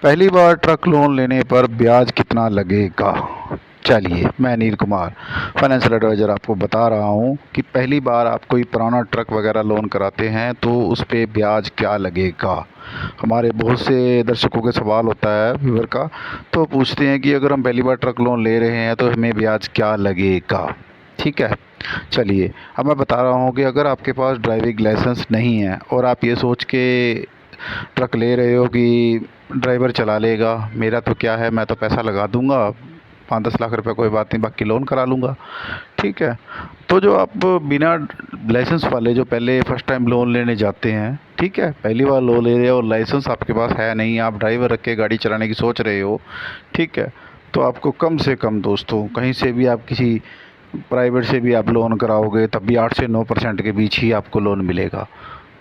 पहली बार truck loan लेने पर ब्याज कितना लगेगा? चलिए, मैं अनिल कुमार फाइनेंशियल एडवाइज़र आपको बता रहा हूँ कि पहली बार आप कोई पुराना ट्रक वगैरह लोन कराते हैं तो उस पे ब्याज क्या लगेगा। हमारे बहुत से दर्शकों के सवाल होता है व्यूअर का, तो पूछते हैं कि अगर हम पहली बार ट्रक लोन ले रहे हैं तो हमें ब्याज क्या लगेगा। ठीक है, चलिए अब मैं बता रहा हूँ कि अगर आपके पास ड्राइविंग लाइसेंस नहीं है और आप ये सोच के ट्रक ले रहे हो कि ड्राइवर चला लेगा, मेरा तो क्या है, मैं तो पैसा लगा दूंगा 5-10 लाख रुपए, कोई बात नहीं, बाकी लोन करा लूँगा। ठीक है, तो जो आप बिना लाइसेंस वाले जो पहले फर्स्ट टाइम लोन लेने जाते हैं, ठीक है, पहली बार लोन ले रहे हो और लाइसेंस आपके पास है नहीं, आप ड्राइवर रख के गाड़ी चलाने की सोच रहे हो, ठीक है, तो आपको कम से कम दोस्तों कहीं से भी आप किसी प्राइवेट से भी आप लोन कराओगे तब भी 8 से 9% के बीच ही आपको लोन मिलेगा।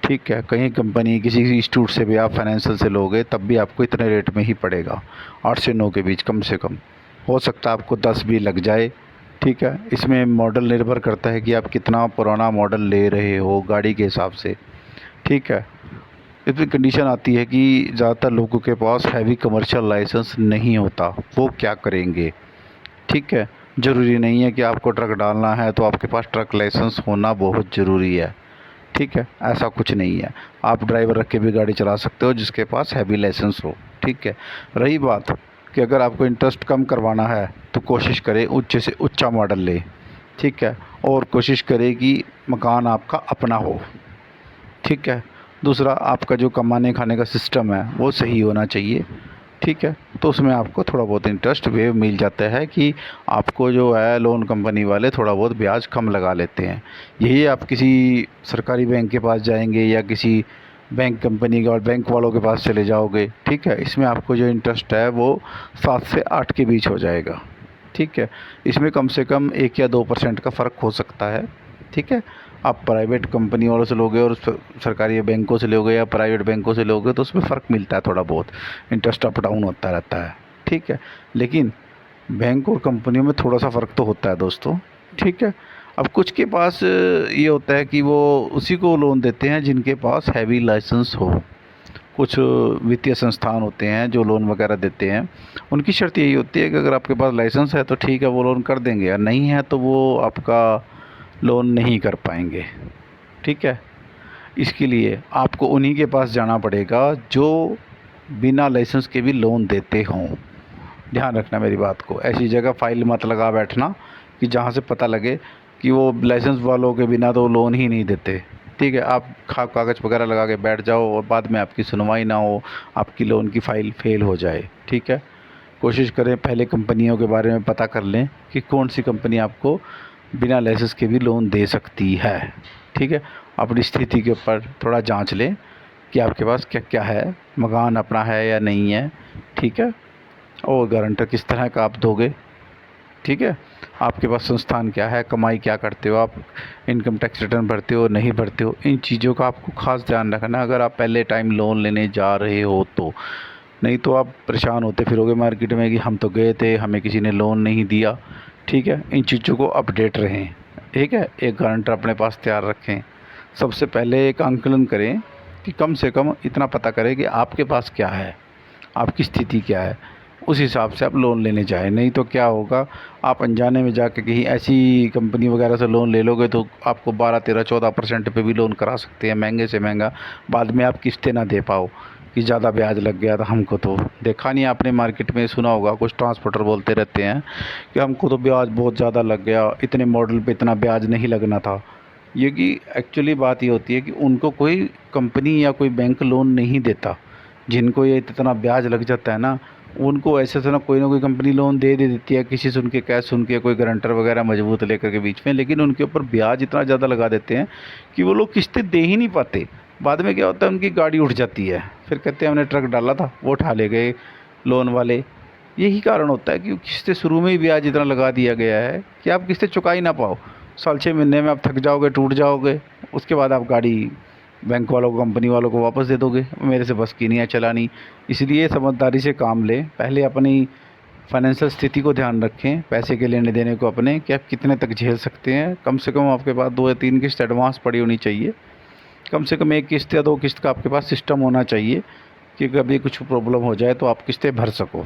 ठीक है, कहीं कंपनी किसी इंस्टीट्यूट से भी आप फाइनेंशियल से लोगे तब भी आपको इतने रेट में ही पड़ेगा, 8 से 9 के बीच कम से कम। हो सकता है आपको 10 भी लग जाए। ठीक है, इसमें मॉडल निर्भर करता है कि आप कितना पुराना मॉडल ले रहे हो गाड़ी के हिसाब से। ठीक है, इसमें कंडीशन आती है कि ज़्यादातर लोगों के पास हैवी कमर्शियल लाइसेंस नहीं होता, वो क्या करेंगे। ठीक है, ज़रूरी नहीं है कि आपको ट्रक डालना है तो आपके पास ट्रक लाइसेंस होना बहुत ज़रूरी है। ठीक है, ऐसा कुछ नहीं है, आप ड्राइवर रख के भी गाड़ी चला सकते हो जिसके पास हैवी लाइसेंस हो। ठीक है, रही बात कि अगर आपको इंटरेस्ट कम करवाना है तो कोशिश करें उच्च से ऊंचा मॉडल ले। ठीक है, और कोशिश करें कि मकान आपका अपना हो। ठीक है, दूसरा आपका जो कमाने खाने का सिस्टम है वो सही होना चाहिए। ठीक है, तो उसमें आपको थोड़ा बहुत इंटरेस्ट वेव मिल जाता है कि आपको जो है लोन कंपनी वाले थोड़ा बहुत ब्याज कम लगा लेते हैं। यही आप किसी सरकारी बैंक के पास जाएंगे या किसी बैंक कंपनी के और बैंक वालों के पास चले जाओगे, ठीक है, इसमें आपको जो इंटरेस्ट है वो 7 से 8 के बीच हो जाएगा। ठीक है, इसमें कम से कम 1 या 2% का फ़र्क हो सकता है। ठीक है, आप प्राइवेट कंपनी वालों से लोगे और सरकारी बैंकों से लोगे या प्राइवेट बैंकों से लोगे तो उसमें फ़र्क मिलता है, थोड़ा बहुत इंटरेस्ट अप डाउन होता रहता है। ठीक है, लेकिन बैंक और कंपनियों में थोड़ा सा फ़र्क तो होता है दोस्तों। ठीक है, अब कुछ के पास ये होता है कि वो उसी को लोन देते हैं जिनके पास हैवी लाइसेंस हो। कुछ वित्तीय संस्थान होते हैं जो लोन वगैरह देते हैं, उनकी शर्त यही होती है कि अगर आपके पास लाइसेंस है तो ठीक है वो लोन कर देंगे, और नहीं है तो वो आपका लोन नहीं कर पाएंगे। ठीक है, इसके लिए आपको उन्हीं के पास जाना पड़ेगा जो बिना लाइसेंस के भी लोन देते हों। ध्यान रखना मेरी बात को, ऐसी जगह फाइल मत लगा बैठना कि जहाँ से पता लगे कि वो लाइसेंस वालों के बिना तो लोन ही नहीं देते। ठीक है, आप कागज़ वगैरह लगा के बैठ जाओ और बाद में आपकी सुनवाई ना हो, आपकी लोन की फ़ाइल फेल हो जाए। ठीक है, कोशिश करें पहले कंपनियों के बारे में पता कर लें कि कौन सी कंपनी आपको बिना लाइसेंस के भी लोन दे सकती है। ठीक है, अपनी स्थिति के ऊपर थोड़ा जांच लें कि आपके पास क्या क्या है, मकान अपना है या नहीं है। ठीक है, और गारंटर किस तरह का आप दोगे। ठीक है, आपके पास संस्थान क्या है, कमाई क्या करते हो आप, इनकम टैक्स रिटर्न भरते हो नहीं भरते हो, इन चीज़ों का आपको खास ध्यान रखना अगर आप पहले टाइम लोन लेने जा रहे हो तो। नहीं तो आप परेशान होते फिरोगे मार्केट में कि हम तो गए थे, हमें किसी ने लोन नहीं दिया। ठीक है, इन चीज़ों को अपडेट रहें। ठीक है, एक गारंटर अपने पास तैयार रखें। सबसे पहले एक आंकलन करें कि कम से कम इतना पता करें कि आपके पास क्या है, आपकी स्थिति क्या है, उस हिसाब से आप लोन लेने जाएं। नहीं तो क्या होगा, आप अनजाने में जाके कहीं ऐसी कंपनी वगैरह से लोन ले लोगे तो आपको 12, 13, 14% पे भी लोन करा सकते हैं, महंगे से महंगा। बाद में आप किस्तें ना दे पाओ कि ज़्यादा ब्याज लग गया था हमको, तो देखा नहीं आपने मार्केट में, सुना होगा कुछ ट्रांसपोर्टर बोलते रहते हैं कि हमको तो ब्याज बहुत ज़्यादा लग गया, इतने मॉडल पे इतना ब्याज नहीं लगना था। ये कि एक्चुअली बात ये होती है कि उनको कोई कंपनी या कोई बैंक लोन नहीं देता। जिनको ये इतना ब्याज लग जाता है ना, उनको ऐसे से ना कोई कंपनी लोन दे देती है, किसी से उनके कैश सुन के, कोई गारंटर वगैरह मजबूत लेकर के बीच में, लेकिन उनके ऊपर ब्याज इतना ज़्यादा लगा देते हैं कि वो लोग किस्तें दे ही नहीं पाते। बाद में क्या होता है, उनकी गाड़ी उठ जाती है, फिर कहते हैं हमने ट्रक डाला था, वो उठा ले गए लोन वाले। यही कारण होता है कि किस्तें शुरू में ही ब्याज इतना लगा दिया गया है कि आप किस्तें चुका ही ना पाओ। 6 महीने में आप थक जाओगे, टूट जाओगे, उसके बाद आप गाड़ी बैंक वालों को, कंपनी वालों को वापस दे दोगे, मेरे से बस की नहीं है चलानी। इसलिए समझदारी से काम लें, पहले अपनी फाइनेंशियल स्थिति को ध्यान रखें, पैसे के लेने देने को अपने कि आप कितने तक झेल सकते हैं। कम से कम आपके पास 2 या 3 किस्त एडवांस पड़ी होनी चाहिए, कम से कम 1 किस्त या 2 किस्त का आपके पास सिस्टम होना चाहिए कि कभी कुछ प्रॉब्लम हो जाए तो आप किस्तें भर सको।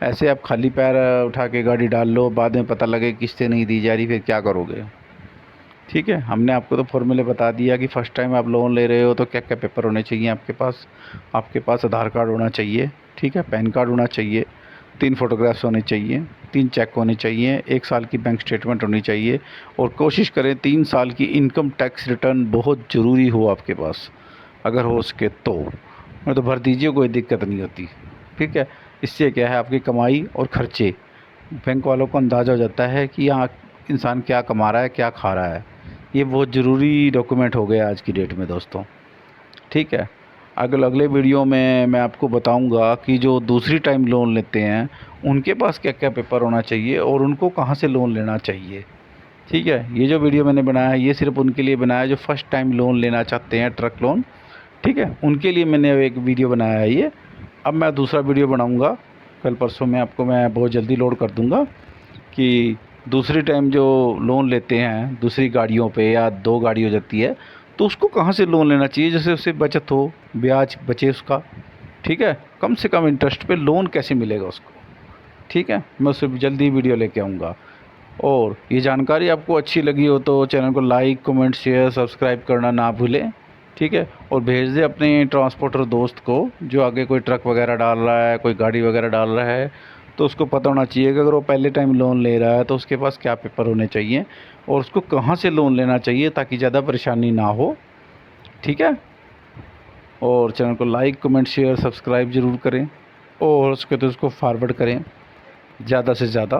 ऐसे आप खाली पैर उठा के गाड़ी डाल लो, बाद में पता लगे किस्तें नहीं दी जा रही, फिर क्या करोगे? ठीक है, हमने आपको तो फॉर्मूले बता दिया कि फ़र्स्ट टाइम आप लोन ले रहे हो तो क्या क्या पेपर होने चाहिए आपके पास आधार कार्ड होना चाहिए, ठीक है, पैन कार्ड होना चाहिए, 3 फ़ोटोग्राफ्स होने चाहिए, 3 चेक होने चाहिए, 1 साल की बैंक स्टेटमेंट होनी चाहिए और कोशिश करें 3 साल की इनकम टैक्स रिटर्न बहुत ज़रूरी हो आपके पास, अगर हो सके तो। नहीं तो भर दीजिए, कोई दिक्कत नहीं होती, ठीक है। इससे क्या है, आपकी कमाई और खर्चे बैंक वालों को अंदाज़ा हो जाता है कि यहाँ इंसान क्या कमा रहा है, क्या खा रहा है। ये बहुत ज़रूरी डॉक्यूमेंट हो गया आज की डेट में दोस्तों, ठीक है। अगले वीडियो में मैं आपको बताऊंगा कि जो दूसरी टाइम लोन लेते हैं उनके पास क्या क्या पेपर होना चाहिए और उनको कहाँ से लोन लेना चाहिए, ठीक है। ये जो वीडियो मैंने बनाया है ये सिर्फ उनके लिए बनाया है जो फर्स्ट टाइम लोन लेना चाहते हैं, ट्रक लोन, ठीक है, उनके लिए मैंने एक वीडियो बनाया है ये। अब मैं दूसरा वीडियो बनाऊँगा कल परसों में, आपको मैं बहुत जल्दी लोड कर दूँगा कि दूसरी टाइम जो लोन लेते हैं दूसरी गाड़ियों पे या 2 गाड़ी हो जाती है तो उसको कहाँ से लोन लेना चाहिए, जैसे उससे बचत हो, ब्याज बचे उसका, ठीक है, कम से कम इंटरेस्ट पे लोन कैसे मिलेगा उसको, ठीक है। मैं उससे जल्दी वीडियो लेके आऊँगा। और ये जानकारी आपको अच्छी लगी हो तो चैनल को लाइक, कमेंट, शेयर, सब्सक्राइब करना ना भूलें, ठीक है। और भेज दें अपने ट्रांसपोर्टर दोस्त को जो आगे कोई ट्रक वगैरह डाल रहा है, कोई गाड़ी वगैरह डाल रहा है, तो उसको पता होना चाहिए कि अगर वो पहले टाइम लोन ले रहा है तो उसके पास क्या पेपर होने चाहिए और उसको कहाँ से लोन लेना चाहिए ताकि ज़्यादा परेशानी ना हो, ठीक है। और चैनल को लाइक, कमेंट, शेयर, सब्सक्राइब ज़रूर करें और उसके तो उसको फॉरवर्ड करें ज़्यादा से ज़्यादा।